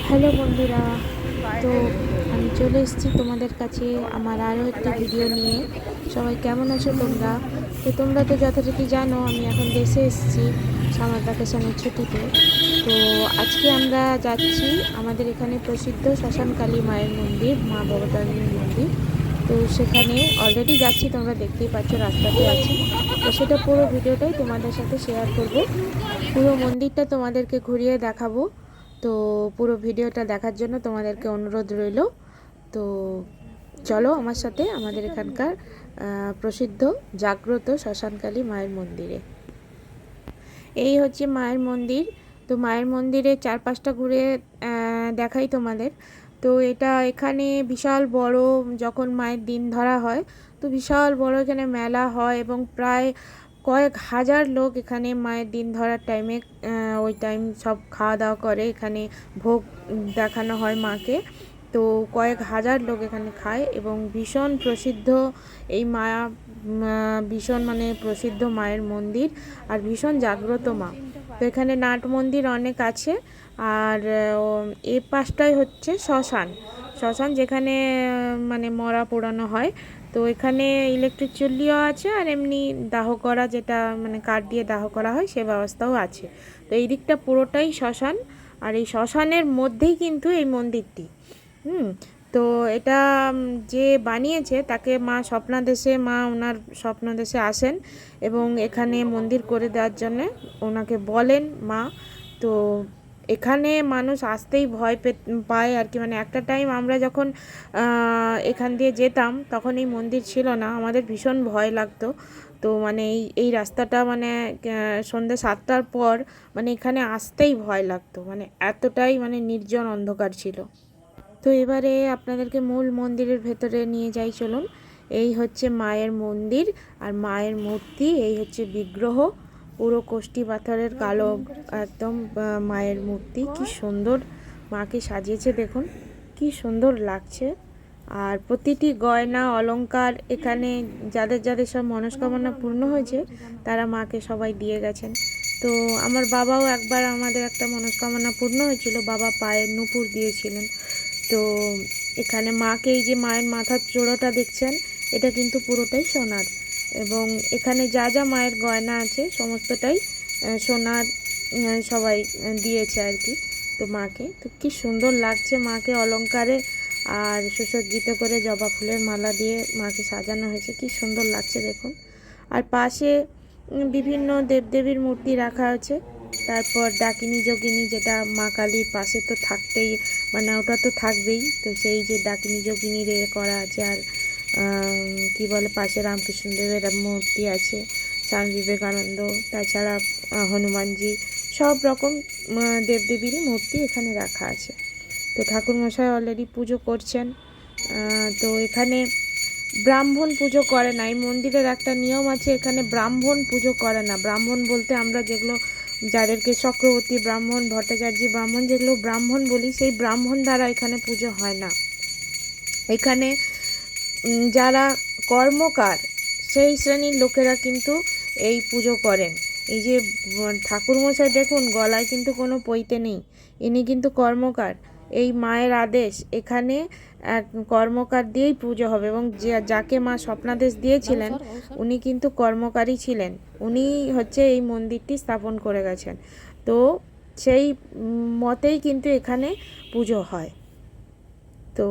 Hello বন্ধুরা, তো আমি চলে এসেছি তোমাদের কাছে আমার আরও একটি ভিডিও নিয়ে। সবাই কেমন আছো তোমরা? তো তোমরা তো যথারীতি জানো আমি এখন দেশে এসেছি সামার ভ্যাকেশনের ছুটিতে। তো আজকে আমরা যাচ্ছি আমাদের এখানে প্রসিদ্ধ শ্মশানকালী মায়ের মন্দির, মা ভবতারিণীর মন্দির। তো সেখানে অলরেডি যাচ্ছি, তোমরা দেখতেই পাচ্ছ রাস্তাতে আছি। তো সেটা পুরো ভিডিওটাই তোমাদের সাথে শেয়ার করব, পুরো মন্দিরটা তোমাদেরকে ঘুরিয়ে দেখাবো। তো পুরো ভিডিওটা দেখার জন্য তোমাদেরকে অনুরোধ রইল। তো চলো আমার সাথে আমাদের এখানকার প্রসিদ্ধ জাগ্রত শ্মশানকালী মায়ের মন্দিরে। এই হচ্ছে মায়ের মন্দির। তো মায়ের মন্দিরের চারপাশটা ঘুরে দেখাই তোমাদের। তো এটা এখানে বিশাল বড়, যখন মায়ের দিন ধরা হয় তো বিশাল বড় এখানে মেলা হয় এবং প্রায় কয়েক হাজার লোক এখানে মায়ের দিন ধরার টাইমে ওই টাইম সব খাওয়া দাওয়া করে, এখানে ভোগ দেখানো হয় মাকে। তো কয়েক হাজার লোক এখানে খায় এবং ভীষণ প্রসিদ্ধ এই মায়া, ভীষণ মানে প্রসিদ্ধ মায়ের মন্দির আর ভীষণ জাগ্রত মা। তো এখানে নাট মন্দির অনেক আছে। আর এ পাশটাই হচ্ছে শ্মশান, শ্মশান যেখানে মানে মরা পোড়ানো হয়। তো এখানে ইলেকট্রিক চুল্লিও আছে আর এমনি দাহ করা, যেটা মানে কাঠ দিয়ে দাহ করা হয় সে ব্যবস্থাও আছে। তো এই দিকটা পুরোটাই শ্মশান, আর এই শ্মশানের মধ্যেই কিন্তু এই মন্দিরটি। তো এটা যে বানিয়েছে তাকে মা স্বপ্নাদেশে, মা ওনার স্বপ্নাদেশে আসেন এবং এখানে মন্দির করে দেওয়ার জন্যে ওনাকে বলেন মা। তো এখানে মানুষ আসতেই ভয় পায় আর কি। মানে একটা টাইম আমরা যখন এখান দিয়ে যেতাম তখন এই মন্দির ছিল না, আমাদের ভীষণ ভয় লাগতো। তো মানে এই রাস্তাটা মানে সন্ধ্যে 7টার পর মানে এখানে আসতেই ভয় লাগতো, মানে এতটাই মানে নির্জন অন্ধকার ছিল। তো এবারে আপনাদেরকে মূল মন্দিরের ভেতরে নিয়ে যাই, চলুন। এই হচ্ছে মায়ের মন্দির আর মায়ের মূর্তি, এই হচ্ছে বিগ্রহ, পুরো কোষ্ঠী পাথরের কালো একদম মায়ের মূর্তি। কি সুন্দর মাকে সাজিয়েছে দেখুন, কি সুন্দর লাগছে। আর প্রতিটি গয়না অলংকার এখানে যাদের যাদের সব মনস্কামনা পূর্ণ হয়েছে তারা মাকে সবাই দিয়ে গেছেন। তো আমার বাবাও একবার, আমাদের একটা মনস্কামনা পূর্ণ হয়েছিল, বাবা পায়ের নূপুর দিয়েছিলেন। তো এখানে মাকে, এই যে মায়ের মাথার চূড়োটা দেখছেন এটা কিন্তু পুরোটাই সোনার, এবং এখানে যা যা মায়ের গয়না আছে সমস্তটাই সোনার, সবাই দিয়েছে আর কি। তো মাকে তো কি সুন্দর লাগছে, মাকে অলংকারে আর সুসজ্জিত করে জবা ফুলের মালা দিয়ে মাকে সাজানো হয়েছে, কি সুন্দর লাগছে দেখুন। আর পাশে বিভিন্ন দেবদেবীর মূর্তি রাখা আছে। তারপর ডাকিনী যোগিনী, যেটা মা কালীর পাশে তো থাকতেই, মানে ওটা তো থাকবেই। তো সেই যে ডাকিনী যোগিনীর করা আছে। আর কি বলে, পাশে রামকৃষ্ণদেবের মূর্তি আছে, স্বামী বিবেকানন্দ, তাছাড়া হনুমানজি, সব রকম দেবদেবীরই মূর্তি এখানে রাখা আছে। তো ঠাকুরমশাই অলরেডি পুজো করছেন। তো এখানে ব্রাহ্মণ পুজো করে না, এই মন্দিরের একটা নিয়ম আছে, এখানে ব্রাহ্মণ পুজো করে না। ব্রাহ্মণ বলতে আমরা যেগুলো, যাদেরকে চক্রবর্তী ব্রাহ্মণ, ভট্টাচার্য ব্রাহ্মণ, যেগুলো ব্রাহ্মণ বলি, সেই ব্রাহ্মণ দ্বারা এখানে পুজো হয় না। এখানে যারা কর্মকার সেই শ্রেণীর লোকেরা কিন্তু এই পুজো করেন। এই যে ঠাকুরমশাই দেখুন গলায় কিন্তু কোনো পৈতে নেই, ইনি কিন্তু কর্মকার। এই মায়ের আদেশ, এখানে এক কর্মকার দিয়েই পুজো হবে, এবং যাকে মা স্বপ্নাদেশ দিয়েছিলেন উনি কিন্তু কর্মকারী ছিলেন, উনি হচ্ছে এই মন্দিরটি স্থাপন করে গেছেন। তো সেই মতেই কিন্তু এখানে পুজো হয়। তো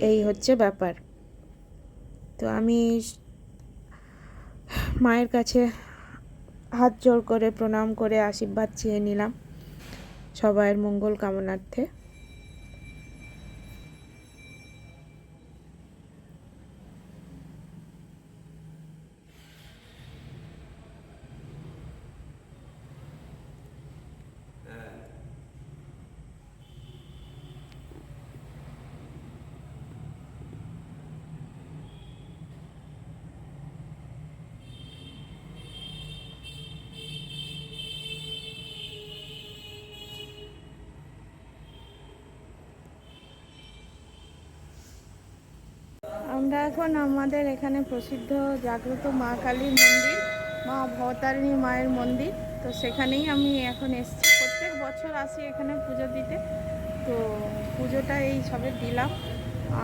এই হচ্ছে ব্যাপার। তো আমি মায়ের কাছে হাত জোড় করে প্রণাম করে আশীর্বাদ চেয়ে নিলাম সবাইয়ের মঙ্গল কামনার্থে। আমরা এখন আমাদের এখানে প্রসিদ্ধ জাগ্রত মা কালীর মন্দির, মা ভবতারিণী মায়ের মন্দির, তো সেখানেই আমি এখন এসেছি। প্রত্যেক বছর আসি এখানে পুজো দিতে। তো পুজোটা এই সবে দিলাম।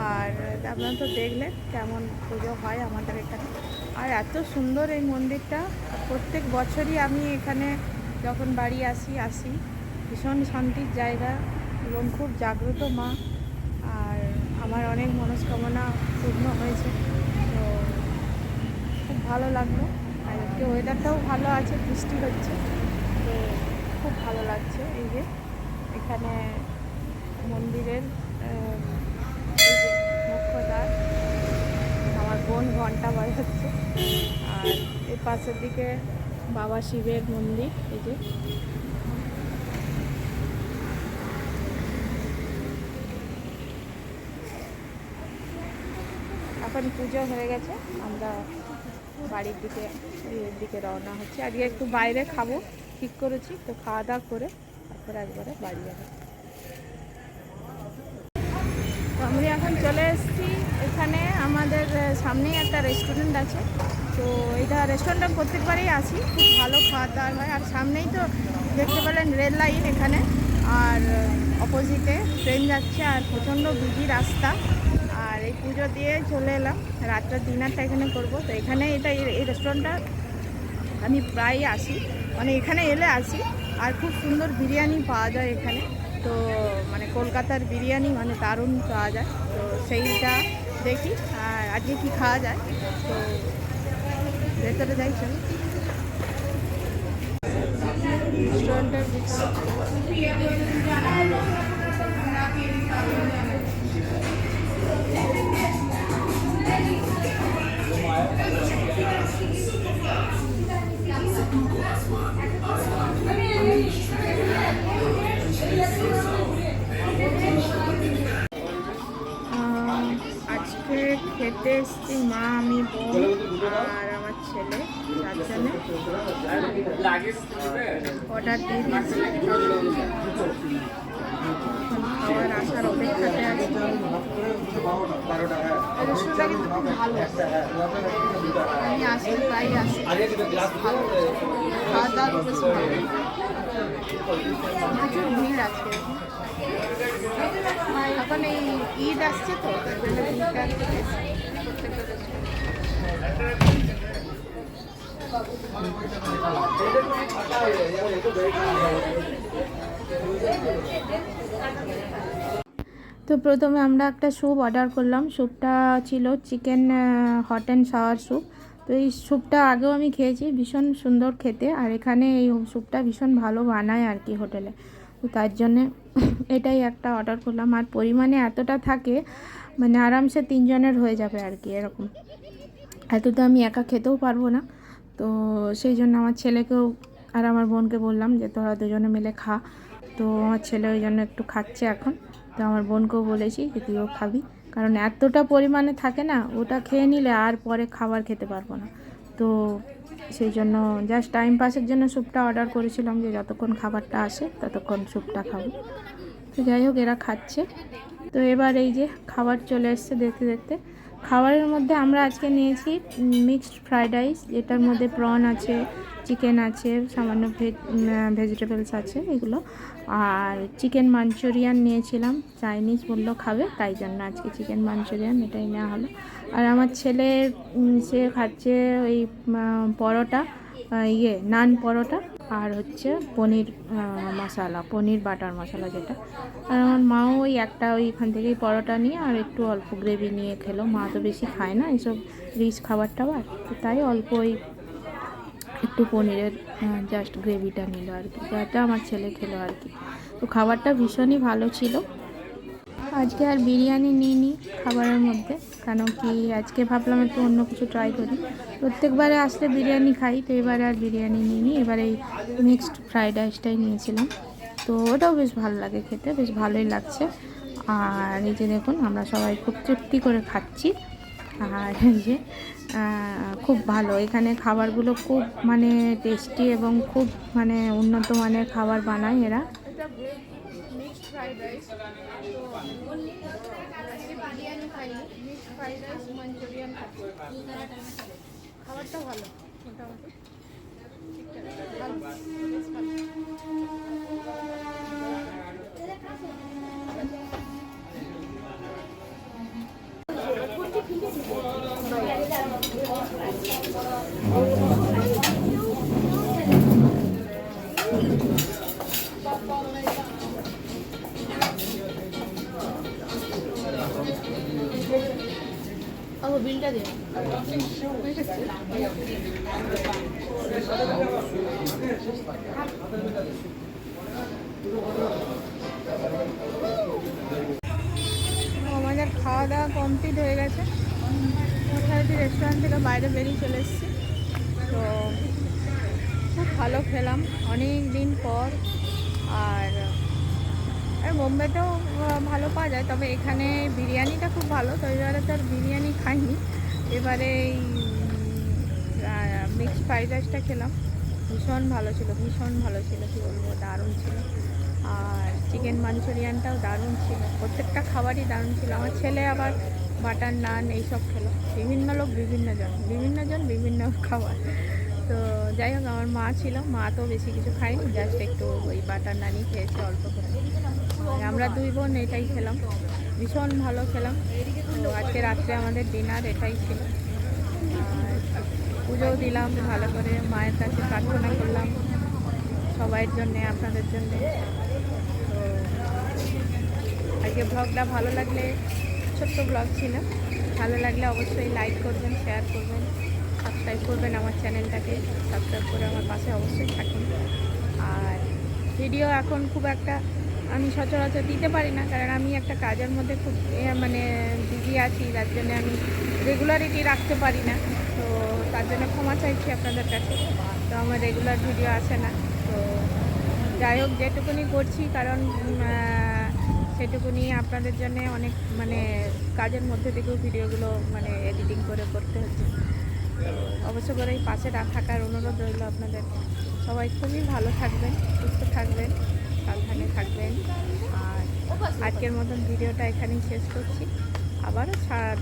আর আপনারা তো দেখলেন কেমন পুজো হয় আমাদের এখানে। আর এত সুন্দর এই মন্দিরটা, প্রত্যেক বছরই আমি এখানে যখন বাড়ি আসি ভীষণ শান্তির জায়গা এবং খুব জাগ্রত মা। আর আমার অনেক মনস্কামনা পূর্ণ হয়েছে, তো খুব ভালো লাগলো। আর আজকে ওয়েদারটাও ভালো আছে, বৃষ্টি হচ্ছে, তো খুব ভালো লাগছে। এই যে এখানে মন্দিরের এই যে মুখ্য দ্বার, আমার বোন ঘন্টা বাজাচ্ছে। আর এর পাশের দিকে বাবা শিবের মন্দির। এই যে এখন পুজো হয়ে গেছে, আমরা বাড়ির দিকে রওনা হচ্ছে। আজকে একটু বাইরে খাবো ঠিক করেছি, তো খাওয়া দাওয়া করে তারপরে একবারে বাড়ি যাবো। আমি এখন চলে এসেছি এখানে, আমাদের সামনেই একটা রেস্টুরেন্ট আছে। তো এইটা রেস্টুরেন্টটা প্রত্যেকবারই আসি, খুব ভালো খাওয়া দাওয়া হয়। আর সামনেই তো দেখতে পেলেন রেল লাইন এখানে, আর অপোজিটে ট্রেন যাচ্ছে, আর প্রচণ্ড বিজি রাস্তা। আর এই পুজো দিয়ে চলে এলাম, রাত্রের ডিনারটা এখানে করব। তো এখানে এই রেস্টুরেন্টটা আমি প্রায় আসি, মানে এখানে এলে আসি। আর খুব সুন্দর বিরিয়ানি পাওয়া যায় এখানে, তো মানে কলকাতার বিরিয়ানি মানে দারুণ পাওয়া যায়। তো সেইটা দেখি আর আজকে কি খাওয়া যায়। তো ভেতরে যাই, চলো। রেস্টুরেন্টের আজকে খেতে এসেছি মা, আমি, বোন আর আমার ছেলে, চারজনে অর্ডার দিয়ে দিয়েছি। খাবার আসার অপেক্ষাতে আছি। রেস্টুরেন্টটা কিন্তু খুব ভালো, আমি আসি প্রায় আসি, ভালো খাওয়া দাওয়া বেশ ভালো, প্রচুর ভিড় আছে এখন। এই ঈদ আসছে তো, তার জন্য ভিড়টা একটু বেশি প্রত্যেকটা তো প্রথমে আমরা একটা স্যুপ অর্ডার করলাম। স্যুপটা ছিল chicken hot and sour soup. তো এই স্যুপটা আগেও আমি খেয়েছি, ভীষণ সুন্দর খেতে। আর এখানে এই স্যুপটা ভীষণ ভালো বানায় আর কি হোটেলে, তো তার জন্যে এটাই একটা অর্ডার করলাম। আর পরিমাণে এতটা থাকে মানে আরামসে 3 জনের হয়ে যাবে আর কি, এরকম। এত তো আমি একা খেতেও পারবো না, তো সেই জন্য আমার ছেলেকেও আর আমার বোনকে বললাম যে তোরা দুজনে মিলে খা। তো আমার ছেলে ওই জন্য একটু খাচ্ছে এখন। তো আমার বোনকেও বলেছি যে তুইও খাবি, কারণ এতটা পরিমাণে থাকে না, ওটা খেয়ে নিলে আর পরে খাবার খেতে পারবো না। তো সেই জন্য জাস্ট টাইম পাসের জন্য স্যুপটা অর্ডার করেছিলাম, যে যতক্ষণ খাবারটা আসে ততক্ষণ স্যুপটা খাবো। তো যাই হোক, এরা খাচ্ছে। তো এবার এই যে খাবার চলে এসছে দেখতে দেখতে। খাবারের মধ্যে আমরা আজকে নিয়েছি মিক্সড ফ্রাইড রাইস, যেটার মধ্যে প্রন আছে, চিকেন আছে, সামান্য ভেজিটেবলস আছে এগুলো। আর চিকেন মাঞ্চুরিয়ান নিয়েছিলাম, চাইনিজ বললো খাবে, তাই জন্য আজকে চিকেন মাঞ্চুরিয়ান এটাই নেওয়া হলো। আর আমার ছেলে সে খাচ্ছে ওই পরোটা, নান পরোটা, আর হচ্ছে পনির মশালা, পনির বাটার মশলা যেটা। আর আমার মাও ওইখান থেকেই পরোটা নিয়ে আর একটু অল্প গ্রেভি নিয়ে খেলো। মা তো বেশি খায় না এসব রিচ খাবার টাবার, তো তাই অল্প একটু পনিরের জাস্ট গ্রেভিটা নিল আর কি, যাতে আমার ছেলে খেলো আর কি। তো খাবারটা ভীষণই ভালো ছিল। আজকে আর বিরিয়ানি নিইনি খাবারের মধ্যে, কারণ কি আজকে ভাবলাম একটু অন্য কিছু ট্রাই করি। প্রত্যেকবারে আসলে বিরিয়ানি খাই, তো এবারে আর বিরিয়ানি নিইনি, এবারে এই মিক্সড ফ্রাইড রাইসটাই নিয়েছিলাম। তো ওটাও বেশ ভালো লাগে খেতে, বেশ ভালোই লাগছে। আর এই যে দেখুন, আমরা সবাই খুব তৃপ্তি করে খাচ্ছি। আর এই যে খুব ভালো, এখানে খাবারগুলো খুব মানে টেস্টি এবং খুব মানে উন্নত মানের খাবার বানায় এরা। মিক্সড ফ্রাইড রাইস, বিরিয়ানি খাইনি, মিক্সড ফ্রাইড রাইস মাঞ্চুরিয়ান খাচ্ছি। খাবারটা ভালো, মোটামুটি ঠিকঠাক ভালো, বেশ ভালো। বিলটা দিয়ে আমাদের খাওয়া দাওয়া কমপ্লিট হয়ে গেছে। যথারীতি রেস্টুরেন্ট থেকে বাইরে বেরিয়ে চলে এসেছি। তো খুব ভালো খেলাম অনেক দিন পর। আর বোম্বেতেও ভালো পাওয়া যায়, তবে এখানে বিরিয়ানিটা খুব ভালো। তো এবারে তো আর বিরিয়ানি খাইনি, এবারে এই মিক্সড ফ্রাইড রাইসটা খেলাম। ভীষণ ভালো ছিল, ভীষণ ভালো ছিল, কী বলবো, দারুণ ছিল। আর চিকেন মাঞ্চুরিয়ানটাও দারুণ ছিল, প্রত্যেকটা খাবারই দারুণ ছিল। আমার ছেলে আবার বাটার নান এইসব খেলো। বিভিন্ন লোক বিভিন্নজন বিভিন্ন খাবার। তো যাই হোক, আমার মা ছিল, মা তো বেশি কিছু খায়নি, জাস্ট একটু ওই বাটার নানই খেয়েছে অল্প করে। আমরা দুই বোন এটাই খেলাম, ভীষণ ভালো খেলাম। তো আজকে রাত্রে আমাদের ডিনার এটাই ছিল। আর পুজোও দিলাম ভালো করে, মায়ের কাছে প্রার্থনা করলাম সবাইয়ের জন্যে, আপনাদের জন্যে। তো আজকে ব্লগটা ভালো লাগলে, ছোট্ট ব্লগ ছিল, ভালো লাগলে অবশ্যই লাইক করবেন, শেয়ার করবেন, সাবস্ক্রাইব করবেন আমার চ্যানেলটাকে। সাবস্ক্রাইব করে আমার পাশে অবশ্যই থাকুন। আর ভিডিও এখন খুব একটা আমি সচরাচর দিতে পারি না, কারণ আমি একটা কাজের মধ্যে খুব মানে বিজি আছি, তার জন্য আমি রেগুলারিটি রাখতে পারি না। তো তার জন্য ক্ষমা চাইছি আপনাদের কাছে। তো আমার রেগুলার ভিডিও আসে না। তো যাই হোক, যেটুকুনি করছি, কারণ সেটুকুনি আপনাদের জন্য অনেক মানে কাজের মধ্যে থেকেও ভিডিওগুলো মানে এডিটিং করে করতে হচ্ছে। অবশ্য করে এই পাশে থাকার অনুরোধ রইল আপনাদের। সবাই খুবই ভালো থাকবেন, সুস্থ থাকবেন, সাবধানে থাকবেন। আর আজকের মতন ভিডিওটা এখানেই শেষ করছি। আবারও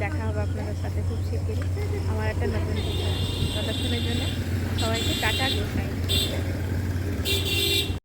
দেখা হবে আপনাদের সাথে খুব শিগগিরই আমার একটা নতুন ভিডিও। ততক্ষণের জন্য সবাইকে টাটা, গুড নাইট।